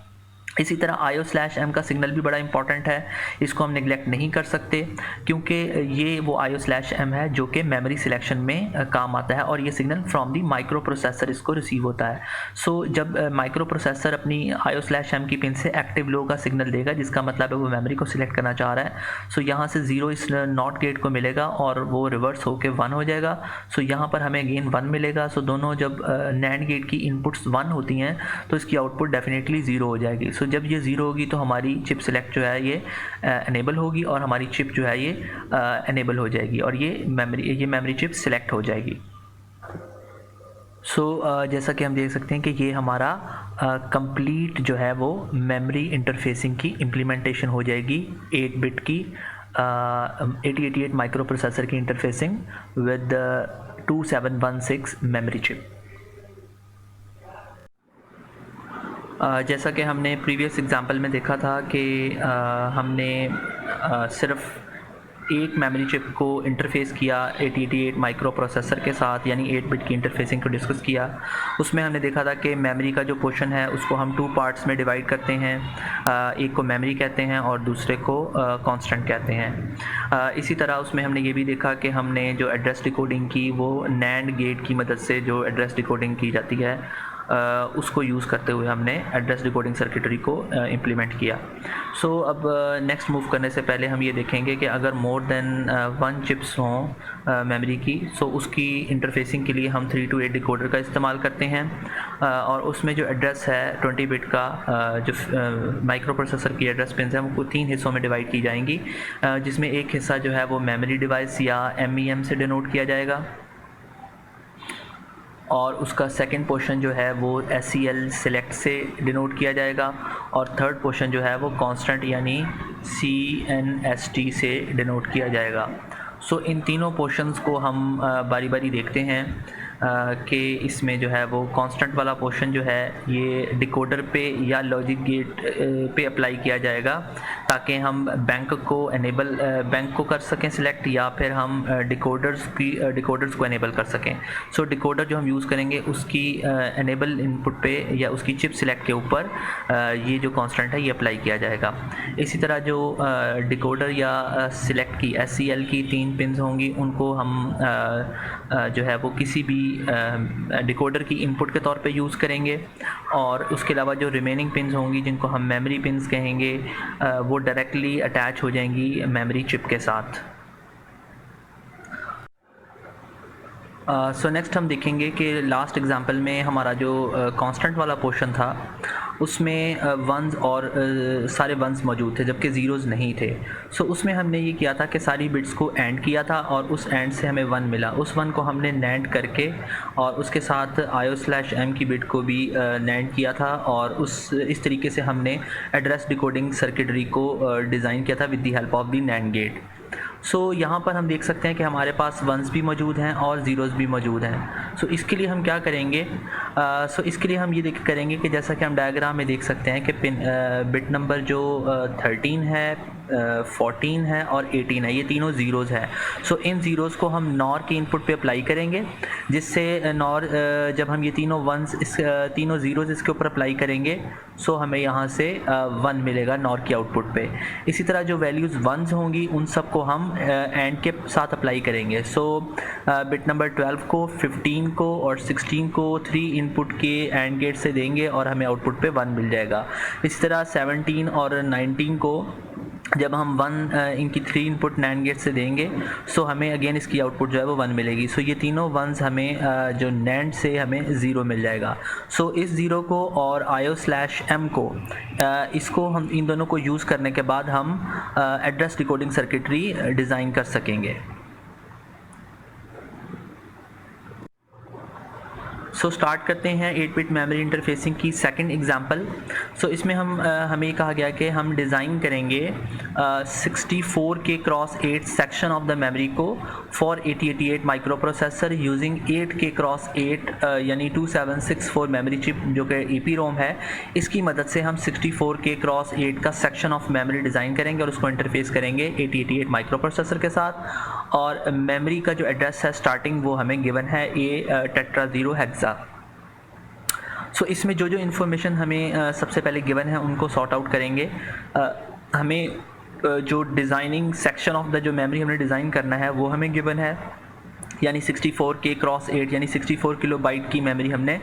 इसी तरह IO/M का सिग्नल भी बड़ा इंपॉर्टेंट है, इसको हम निगलेक्ट नहीं कर सकते क्योंकि ये वो IO/M है जो कि मेमोरी सिलेक्शन में काम आता है, और ये signal from the micro processor इसको रिसीव होता है। सो जब माइक्रो प्रोसेसर अपनी IO/M की पिन से एक्टिव लो का सिग्नल देगा, जिसका मतलब है वो मेमोरी को सिलेक्ट करना चाह रहा है, सो यहाँ से 0 इस नॉट गेट को मिलेगा और वो रिवर्स होकर 1 हो जाएगा। सो यहाँ पर हमें अगेन 1 मिलेगा। सो दोनों जब नैंड गेट की इनपुट्स 1 होती हैं तो इसकी आउटपुट डेफिनेटली 0 हो जाएगी। सो जब ये 0 होगी तो हमारी चिप सेलेक्ट जो है ये एनेबल होगी और हमारी चिप जो है ये एनेबल हो जाएगी और ये मेमोरी चिप सेलेक्ट हो जाएगी। सो जैसा कि हम देख सकते हैं कि ये हमारा कंप्लीट जो है वो मेमोरी इंटरफेसिंग की इम्प्लीमेंटेशन हो जाएगी 8 बिट की 8088 माइक्रो प्रोसेसर की इंटरफेसिंग विद 2716 मेमोरी चिप। जैसा कि हमने प्रीवियस एग्जांपल में देखा था कि हमने सिर्फ एक मेमोरी चिप को इंटरफेस किया 8088 माइक्रो प्रोसेसर के साथ, यानी 8 बिट की इंटरफेसिंग को डिस्कस किया। उसमें हमने देखा था कि मेमोरी का जो पोर्शन है उसको हम 2 पार्ट्स में डिवाइड करते हैं, एक को मेमोरी कहते हैं और दूसरे को कांस्टेंट कहते हैं। इसी तरह उसमें हमने ये भी देखा कि हमने जो एड्रेस डिकोडिंग की वो नैंड गेट की मदद से जो एड्रेस डिकोडिंग की जाती है उसको यूज़ करते हुए हमने एड्रेस डिकोडिंग सर्किटरी को इम्प्लीमेंट किया। सो अब नेक्स्ट मूव करने से पहले हम ये देखेंगे कि अगर मोर देन 1 चिप्स हों मेमोरी की, सो उसकी इंटरफेसिंग के लिए हम 3 to 8 डिकोडर का इस्तेमाल करते हैं, और उसमें जो एड्रेस है 20 बिट का जो माइक्रो प्रोसेसर की एड्रेस पिन है वो 3 हिस्सों में डिवाइड की जाएंगी, जिसमें एक हिस्सा जो है वो मेमोरी डिवाइस या MEM से डिनोट किया जाएगा, और उसका सेकंड पोर्शन जो है वो SCL सेलेक्ट से डिनोट किया जाएगा, और थर्ड पोर्शन जो है वो कांस्टेंट यानी CNST से डिनोट किया जाएगा। सो इन तीनों पोर्शंस को हम बारी बारी देखते हैं कि इसमें जो है वो कांस्टेंट वाला पोर्शन जो है ये डिकोडर पे या लॉजिक गेट पे अप्लाई किया जाएगा ताकि हम बैंक को कर सकें सिलेक्ट, या फिर हम डिकोडर्स को एनेबल कर सकें। सो डिकोडर जो हम यूज़ करेंगे उसकी एनेबल इनपुट पे या उसकी चिप सिलेक्ट के ऊपर ये जो कांस्टेंट है ये अप्लाई किया जाएगा। इसी तरह जो डिकोडर या सिलेक्ट की SCL की 3 पिन्स होंगी उनको हम जो है वो किसी भी डिकोडर की इनपुट के तौर पे यूज़ करेंगे, और उसके अलावा जो रिमेनिंग पिन्स होंगी जिनको हम मेमोरी पिन्स कहेंगे वो डायरेक्टली अटैच हो जाएंगी मेमोरी चिप के साथ। सो नेक्स्ट हम देखेंगे कि लास्ट एग्जांपल में हमारा जो कांस्टेंट वाला पोर्शन था उसमें वंस और सारे वंस मौजूद थे जबकि ज़ीरोज़ नहीं थे। सो उसमें हमने ये किया था कि सारी बिट्स को एंड किया था और उस एंड से हमें 1 मिला। उस 1 को हमने नैंड करके और उसके साथ IO/M की बिट को भी नैंड किया था, और इस तरीके से हमने एड्रेस डिकोडिंग सर्किटरी को डिज़ाइन किया था with the help of the NAND gate. So यहाँ पर हम देख सकते हैं कि हमारे पास वंस भी मौजूद हैं और ज़ीरोज़ भी मौजूद हैं। सो इसके लिए हम क्या करेंगे, इसके लिए हम ये करेंगे कि जैसा कि हम डायग्राम में देख सकते हैं कि बिट नंबर जो 13 है, 14 है और 18 है, ये तीनों ज़ीरोज़ है। सो इन ज़ीरोज़ को हम नॉर के इनपुट पे अप्लाई करेंगे, जिससे नॉर जब हम ये तीनों वंस तीनों ज़ीरोज़ इसके ऊपर अप्लाई करेंगे सो हमें यहाँ से 1 मिलेगा नॉर की आउटपुट पे। इसी तरह जो वैल्यूज़ वंस होंगी उन सब को हम एंड के साथ अप्लाई करेंगे। सो बिट नंबर 12 को, 15 को और 16 को 3 इनपुट के एंड गेट से देंगे और हमें आउटपुट पे 1 मिल जाएगा। इसी तरह 17 और 19 को जब हम 1 इनकी 3 इनपुट नैंड गेट से देंगे सो हमें अगेन इसकी आउटपुट जो है वो 1 मिलेगी। सो ये तीनों वंस हमें जो नैंड से हमें 0 मिल जाएगा। सो इस 0 को और IO/M को इसको हम इन दोनों को यूज़ करने के बाद हम एड्रेस डिकोडिंग सर्किटरी डिज़ाइन कर सकेंगे। सो स्टार्ट करते हैं 8 बिट मेमोरी इंटरफेसिंग की सेकंड एग्जांपल। सो इसमें हमें कहा गया कि हम डिज़ाइन करेंगे 64K cross 8 section of the memory को for 8088 microprocessor using 8K cross 8 यानी 2764 मेमोरी चिप जो कि EPROM है। इसकी मदद से हम 64K क्रॉस 8 का सेक्शन ऑफ मेमोरी डिज़ाइन करेंगे और उसको इंटरफेस करेंगे 8088 माइक्रो प्रोसेसर के साथ। और मेमोरी का जो एड्रेस है स्टार्टिंग वो हमें गिवन है A टेट्रा 0 हेक्सा। सो इसमें जो इन्फॉर्मेशन हमें सबसे पहले गिवन है उनको सॉर्ट आउट करेंगे। हमें जो डिज़ाइनिंग सेक्शन ऑफ द जो मेमोरी हमने डिज़ाइन करना है वो हमें गिवन है, यानी 64K क्रॉस 8 यानी 64 किलोबाइट की मेमोरी हमने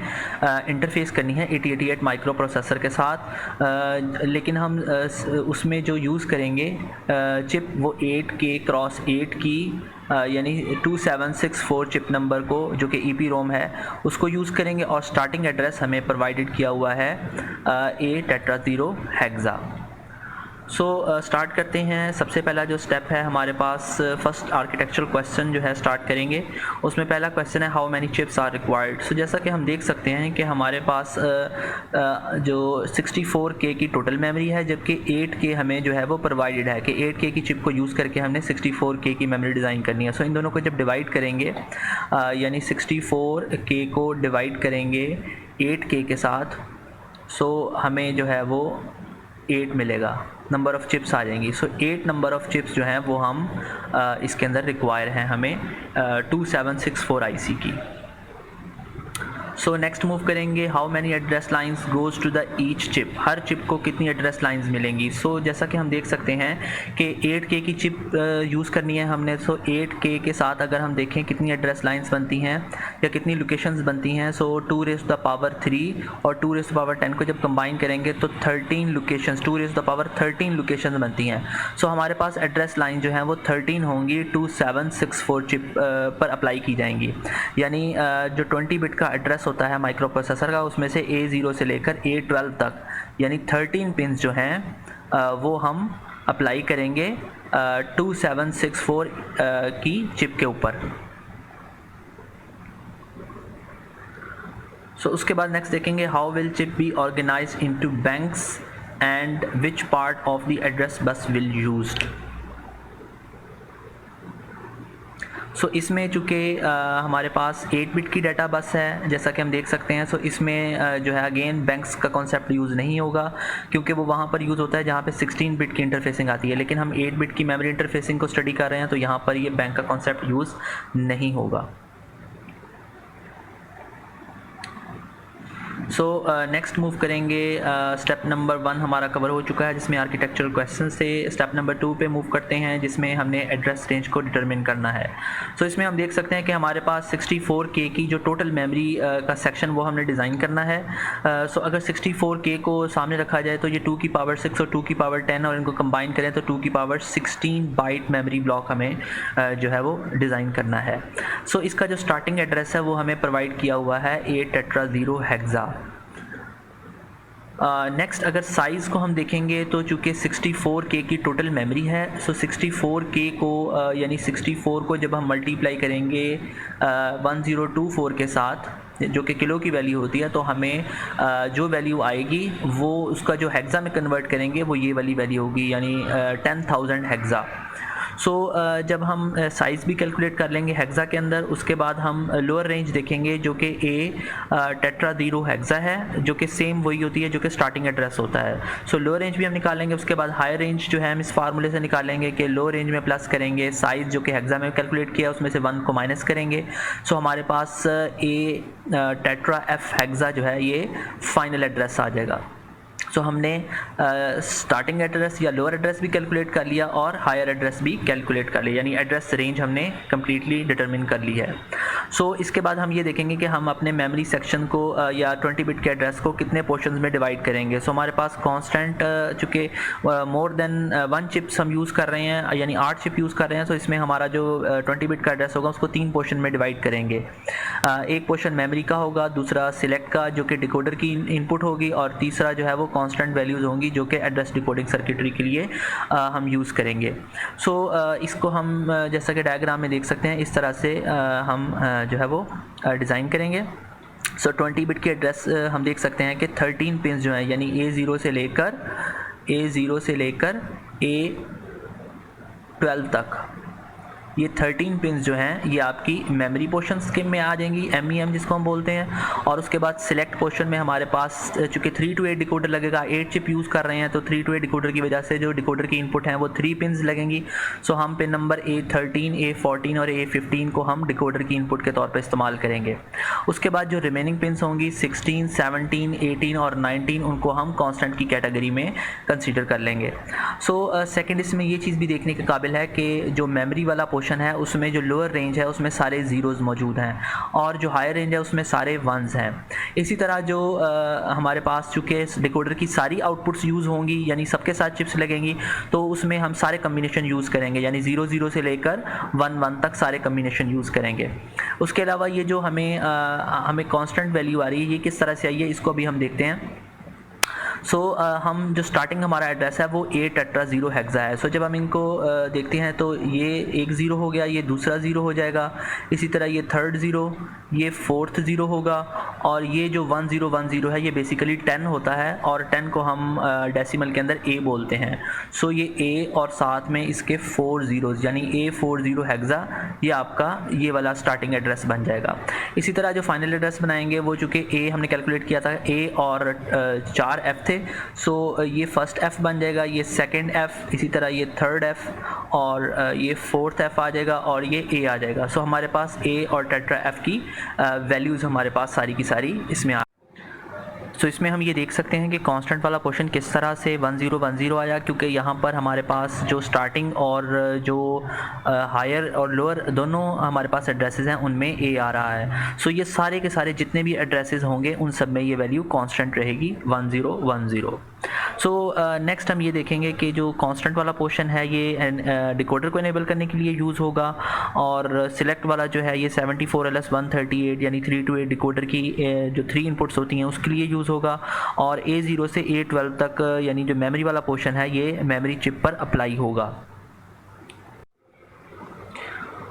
इंटरफेस करनी है 8088 माइक्रो प्रोसेसर के साथ। लेकिन हम उसमें जो यूज़ करेंगे चिप वो 8K क्रॉस 8 की यानी 2764 चिप नंबर को जो कि EPROM है उसको यूज़ करेंगे, और स्टार्टिंग एड्रेस हमें प्रोवाइडेड किया हुआ है A tetra 0 hexa. So start करते हैं। सबसे पहला जो स्टेप है हमारे पास फर्स्ट आर्किटेक्चरल क्वेश्चन जो है स्टार्ट करेंगे। उसमें पहला क्वेश्चन है how many chips are required. So जैसा कि हम देख सकते हैं कि हमारे पास जो 64K की टोटल मेमोरी है जबकि 8K हमें जो है वो प्रोवाइडेड है कि 8K की चिप को यूज़ करके हमने 64K की मेमोरी डिज़ाइन करनी है। सो इन दोनों को जब डिवाइड करेंगे यानी 64K को डिवाइड करेंगे 8K के साथ सो हमें जो है वो 8 मिलेगा, नंबर ऑफ़ चिप्स आ जाएंगी। सो 8 नंबर ऑफ़ चिप्स जो हैं वो हम इसके अंदर रिक्वायर हैं हमें 2764 IC की। सो नेक्स्ट मूव करेंगे how many address lines goes to the each chip. हर चिप को कितनी एड्रेस लाइंस मिलेंगी। सो जैसा कि हम देख सकते हैं कि 8K की चिप यूज़ करनी है हमने। सो 8K के साथ अगर हम देखें कितनी एड्रेस लाइंस बनती हैं या कितनी लोकेशंस बनती हैं, सो 2⁻³ और 2⁻10 को जब कंबाइन करेंगे तो 13 लोकेशंस 2⁻13 लोकेशंस बनती हैं। सो हमारे पास एड्रेस लाइन जो है वो 13 होंगी 2764 चिप पर अप्लाई की जाएंगी। यानी जो 20 बिट का एड्रेस होता है माइक्रो प्रोसेसर का उसमें से A0 से लेकर A12 तक यानी 13 पिन्स जो हैं वो हम अप्लाई करेंगे 2764 की चिप के ऊपर। सो उसके बाद नेक्स्ट देखेंगे how will chip be organized into banks and which part of the address bus will used. So इसमें चूँकि हमारे पास 8 बिट की डाटा बस है जैसा कि हम देख सकते हैं। सो इसमें जो है अगेन बैंक्स का कॉन्सेप्ट यूज़ नहीं होगा, क्योंकि वो वहाँ पर यूज़ होता है जहाँ पे 16 बिट की इंटरफेसिंग आती है, लेकिन हम 8 बिट की मेमोरी इंटरफेसिंग को स्टडी कर रहे हैं तो यहाँ पर ये बैंक का कॉन्सेप्ट यूज़ नहीं होगा। सो नेक्स्ट मूव करेंगे। स्टेप नंबर 1 हमारा कवर हो चुका है जिसमें आर्किटेक्चरल क्वेश्चन से। स्टेप नंबर 2 पे मूव करते हैं जिसमें हमने एड्रेस रेंज को डिटरमिन करना है। सो इसमें हम देख सकते हैं कि हमारे पास 64K की जो टोटल मेमोरी का सेक्शन वो हमने डिज़ाइन करना है। सो अगर 64K को सामने रखा जाए तो ये 2 की पावर 6 और 2 की पावर 10 और इनको कंबाइन करें तो 2 की पावर 16 बाइट मेमोरी ब्लॉक हमें जो है वो डिज़ाइन करना है। सो इसका जो स्टार्टिंग एड्रेस है वो हमें प्रोवाइड किया हुआ है 8 टेट्रा 0 हेक्सा। नेक्स्ट अगर साइज़ को हम देखेंगे तो चूँकि 64K की टोटल मेमोरी है, सो 64K को यानी 64 को जब हम मल्टीप्लाई करेंगे 1024 के साथ जो कि किलो की वैल्यू होती है, तो हमें जो वैल्यू आएगी वो उसका जो हेक्सा में कन्वर्ट करेंगे वो ये वाली वैल्यू होगी, यानी 10,000 हेक्सा। सो जब हम साइज़ भी कैलकुलेट कर लेंगे हेक्सा के अंदर, उसके बाद हम लोअर रेंज देखेंगे जो कि टेट्रा 0 हेक्सा है, जो कि सेम वही होती है जो कि स्टार्टिंग एड्रेस होता है। सो लोअर रेंज भी हम निकालेंगे, उसके बाद हायर रेंज जो है हम इस फार्मूले से निकालेंगे कि लोअर रेंज में प्लस करेंगे साइज़ जो कि हेक्सा में कैलकुलेट किया उसमें से 1 को माइनस करेंगे। सो हमारे पास टेट्रा एफ हेक्सा जो है ये फाइनल एड्रेस आ जाएगा। सो हमने स्टार्टिंग एड्रेस या लोअर एड्रेस भी कैलकुलेट कर लिया और हायर एड्रेस भी कैलकुलेट कर लिया, यानी एड्रेस रेंज हमने कम्प्लीटली डिटरमिन कर ली है। सो इसके बाद हम ये देखेंगे कि हम अपने मेमोरी सेक्शन को या 20 बिट के एड्रेस को कितने पोर्शंस में डिवाइड करेंगे। सो हमारे पास कांस्टेंट चूँकि मोर देन 1 चिप्स हम यूज़ कर रहे हैं, यानी 8 चिप यूज़ कर रहे हैं, तो इसमें हमारा जो 20 बिट का एड्रेस होगा उसको 3 पोर्शन में डिवाइड करेंगे। एक पोर्शन मेमोरी का होगा, दूसरा सिलेक्ट का जो कि डिकोडर की इनपुट होगी, और तीसरा जो है वो कांस्टेंट वैल्यूज़ होंगी जो कि एड्रेस डिकोडिंग सर्किटरी के लिए हम यूज़ करेंगे। सो इसको हम जैसा कि डायग्राम में देख सकते हैं इस तरह से हम जो है वो डिज़ाइन करेंगे। सो 20 बिट के एड्रेस हम देख सकते हैं कि 13 पिन जो है, यानी A0 से लेकर A12 तक, ये 13 पिन्स जो हैं ये आपकी मेमोरी पोर्शन स्कीम में आ जाएंगी, MEM जिसको हम बोलते हैं। और उसके बाद सिलेक्ट पोर्शन में हमारे पास चूँकि 3 to 8 डिकोडर लगेगा, 8 चिप यूज़ कर रहे हैं तो 3 to 8 डिकोडर की वजह से जो डिकोडर की इनपुट हैं वो 3 पिन्स लगेंगी। सो हम पिन नंबर A13, A14 और A15 को हम डिकोडर की इनपुट के तौर पर इस्तेमाल करेंगे। उसके बाद जो रिमेनिंग पिन्स होंगी 16, 17, 18 और 19 उनको हम कॉन्स्टेंट की कैटेगरी में कंसीडर कर लेंगे। सो सेकेंड इसमें ये चीज़ भी देखने के काबिल है कि जो मेमोरी वाला है उसमें जो लोअर रेंज है उसमें सारे ज़ीरोज़ मौजूद हैं और जो हायर रेंज है उसमें सारे वंस हैं। इसी तरह जो हमारे पास चूँकि डिकोडर की सारी आउटपुट्स यूज़ होंगी, यानी सबके साथ चिप्स लगेंगी, तो उसमें हम सारे कम्बिनेशन यूज़ करेंगे, यानी 0 से लेकर 1 तक सारे कम्बिनेशन यूज़ करेंगे। उसके अलावा ये जो हमें कांस्टेंट वैल्यू आ रही है ये किस तरह से आई है इसको भी हम देखते हैं। सो हम जो स्टार्टिंग हमारा एड्रेस है वो 8 टेट्रा 0 हेक्सा है। सो जब हम इनको देखते हैं तो ये एक 0 हो गया, ये दूसरा 0 हो जाएगा, इसी तरह ये थर्ड 0, ये फोर्थ 0 होगा, और ये जो 1010 है ये बेसिकली 10 होता है, और 10 को हम डेसिमल के अंदर A बोलते हैं। सो ये A और साथ में इसके 4 ज़ीरोज़ यानी A40 हेक्सा ये आपका ये वाला स्टार्टिंग एड्रेस बन जाएगा। इसी तरह जो फाइनल एड्रेस बनाएंगे वो चूँकि A हमने कैलकुलेट किया था, A और 4 F थे, सो ये फर्स्ट F बन जाएगा, ये सेकंड F, इसी तरह ये थर्ड F और ये फोर्थ F आ जाएगा और ये A आ जाएगा। सो हमारे पास A और टेट्रा F की वैल्यूज़ हमारे पास सारी की सारी इसमें सो इसमें हम ये देख सकते हैं कि कांस्टेंट वाला पोर्शन किस तरह से 1010 आया, क्योंकि यहाँ पर हमारे पास जो स्टार्टिंग और जो हायर और लोअर दोनों हमारे पास एड्रेसेस हैं उनमें A आ रहा है। सो ये सारे के सारे जितने भी एड्रेसेस होंगे उन सब में ये वैल्यू कांस्टेंट रहेगी 1010। सो नेक्स्ट हम ये देखेंगे कि जो कांस्टेंट वाला पोर्शन है ये डिकोडर को इनेबल करने के लिए यूज़ होगा, और सिलेक्ट वाला जो है ये 74LS138 यानी 3 to 8 डिकोडर की जो 3 इनपुट्स होती हैं उसके लिए यूज़ होगा, और A0 से A12 तक यानी जो मेमोरी वाला पोर्शन है ये मेमोरी चिप पर अप्लाई होगा।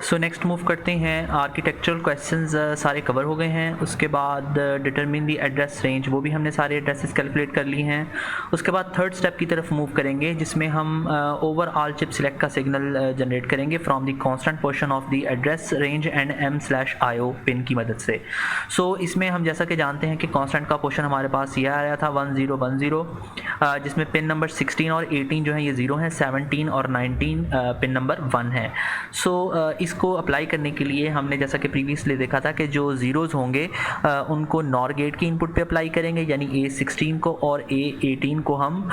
सो नेक्स्ट मूव करते हैं, आर्किटेक्चरल क्वेश्चंस सारे कवर हो गए हैं। उसके बाद डिटरमिन दी एड्रेस रेंज, वो भी हमने सारे एड्रेसेस कैलकुलेट कर ली हैं। उसके बाद थर्ड स्टेप की तरफ मूव करेंगे, जिसमें हम ओवरऑल चिप सिलेक्ट का सिग्नल जनरेट करेंगे from the constant portion of the address range and M/IO pin की मदद से। सो इसमें हम जैसा कि जानते हैं कि कांस्टेंट का पोर्शन हमारे पास ये आया था 1010, जिसमें पिन नंबर 16 और 18 जो है ये 0 हैं, 17 और 19 पिन नंबर 1 है। सो इसको अप्लाई करने के लिए हमने जैसा कि प्रीवियसली देखा था कि जो ज़ीरोज़ होंगे उनको नॉर गेट की इनपुट पे अप्लाई करेंगे, यानी A16 को और A18 को हम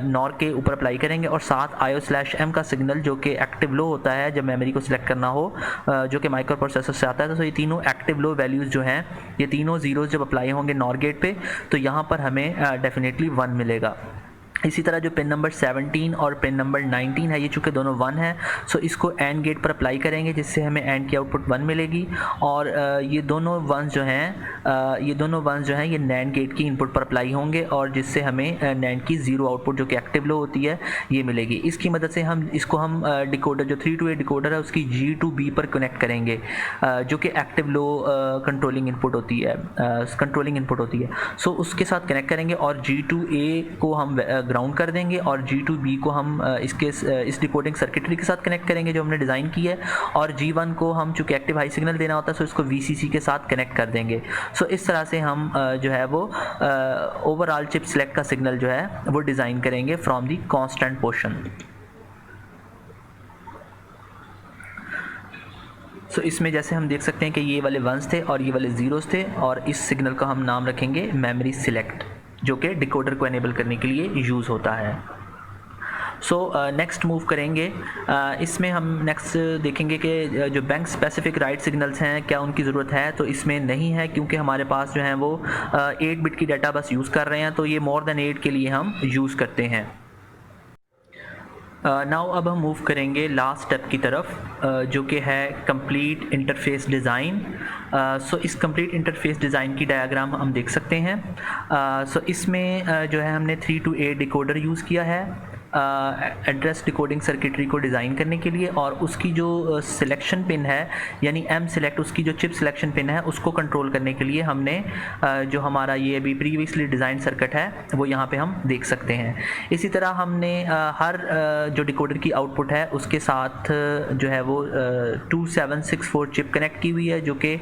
नॉर के ऊपर अप्लाई करेंगे, और साथ IO/M का सिग्नल जो कि एक्टिव लो होता है जब मेमोरी को सिलेक्ट करना हो, जो कि माइक्रो प्रोसेसर से आता है। तो ये तीनों एक्टिव लो वैल्यूज़ जो हैं, ये तीनों ज़ीरोज़ जब अप्लाई होंगे नॉर गेट पे, तो यहाँ पर हमें डेफिनेटली 1 मिलेगा। इसी तरह जो पिन नंबर 17 और पिन नंबर 19 है, ये चूँकि दोनों 1 है, सो इसको एंड गेट पर अप्लाई करेंगे, जिससे हमें एंड की आउटपुट 1 मिलेगी। और ये दोनों वंस जो हैं ये नैंड गेट की इनपुट पर अप्लाई होंगे, और जिससे हमें नैंड की 0 आउटपुट जो कि एक्टिव लो होती है ये मिलेगी। इसकी मदद से हम डिकोडर जो 3 to 8 डिकोडर है उसकी G to B पर कनेक्ट करेंगे, जो कि एक्टिव लो कंट्रोलिंग इनपुट होती है। सो उसके साथ कनेक्ट करेंगे, और G to A को हम ग्राउंड कर देंगे, और G to B को हम इस डिकोडिंग सर्किटरी के साथ कनेक्ट करेंगे जो हमने डिज़ाइन की है, और G1 को हम चूँकि एक्टिव हाई सिग्नल देना होता है, सो इसको VCC के साथ कनेक्ट कर देंगे। सो इस तरह से हम जो है वो ओवरऑल चिप सेलेक्ट का सिग्नल जो है वो डिज़ाइन करेंगे फ्रॉम दी कांस्टेंट पोर्शन। सो इसमें जैसे हम देख सकते हैं कि ये वाले 1s थे और ये वाले 0s थे, और इस सिग्नल का हम नाम रखेंगे मेमोरी सिलेक्ट, जो कि डिकोडर को एनेबल करने के लिए यूज़ होता है। सो नेक्स्ट मूव करेंगे, इसमें हम नेक्स्ट देखेंगे कि जो बैंक स्पेसिफिक राइट सिग्नल्स हैं क्या उनकी ज़रूरत है, तो इसमें नहीं है, क्योंकि हमारे पास जो है वो 8 बिट की डाटा बस यूज़ कर रहे हैं, तो ये मोर देन 8 के लिए हम यूज़ करते हैं। नाउ अब हम मूव करेंगे लास्ट स्टेप की तरफ, जो कि है कंप्लीट इंटरफेस डिज़ाइन। सो इस कंप्लीट इंटरफेस डिज़ाइन की डायग्राम हम देख सकते हैं। सो इसमें जो है हमने 3 to 8 डिकोडर यूज़ किया है एड्रेस डिकोडिंग सर्किटरी को डिज़ाइन करने के लिए, और उसकी जो सिलेक्शन पिन है यानी M सेलेक्ट, उसकी जो चिप सिलेक्शन पिन है उसको कंट्रोल करने के लिए हमने जो हमारा ये अभी प्रीवियसली डिज़ाइन सर्किट है वो यहाँ पे हम देख सकते हैं। इसी तरह हमने हर जो डिकोडर की आउटपुट है उसके साथ जो है वो 2764 चिप कनेक्ट की हुई है, जो कि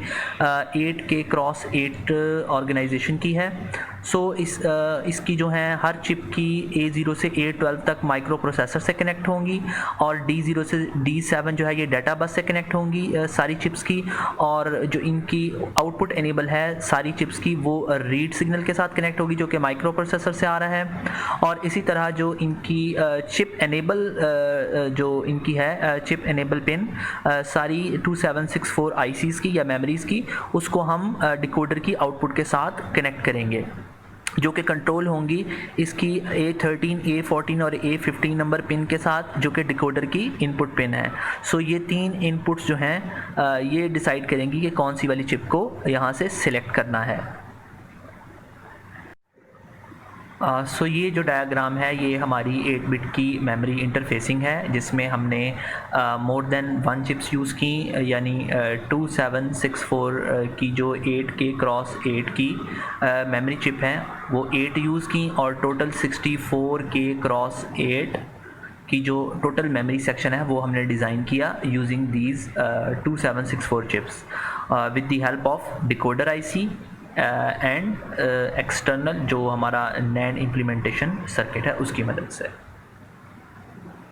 8K×8 ऑर्गेनाइजेशन की है। सो इसकी जो है हर चिप की A0 से A12 तक माइक्रो प्रोसेसर से कनेक्ट होंगी, और D0 से D7 जो है ये डाटा बस से कनेक्ट होंगी सारी चिप्स की, और जो इनकी आउटपुट एनेबल है सारी चिप्स की वो रीड सिग्नल के साथ कनेक्ट होगी, जो कि माइक्रो प्रोसेसर से आ रहा है। और इसी तरह जो इनकी चिप एनेबल पिन सारी 2764 ICs की या मेमोरीज़ की, उसको हम डिकोडर की आउटपुट के साथ कनेक्ट करेंगे, जो कि कंट्रोल होंगी इसकी A13, A14 और A15 नंबर पिन के साथ, जो कि डिकोडर की इनपुट पिन है। सो ये 3 इनपुट्स जो हैं ये डिसाइड करेंगी कि कौन सी वाली चिप को यहाँ से सिलेक्ट करना है। सो ये जो डायग्राम है ये हमारी 8 बिट की मेमोरी इंटरफेसिंग है, जिसमें हमने मोर देन 1 चिप्स यूज़ की, यानी 2764 की जो 8K×8 की मेमोरी चिप है वो 8 यूज़ की, और टोटल 64K×8 की जो टोटल मेमोरी सेक्शन है वो हमने डिज़ाइन किया using these 2764 chips with the help of decoder IC and external जो हमारा NAND इम्प्लीमेंटेशन सर्किट है उसकी मदद से।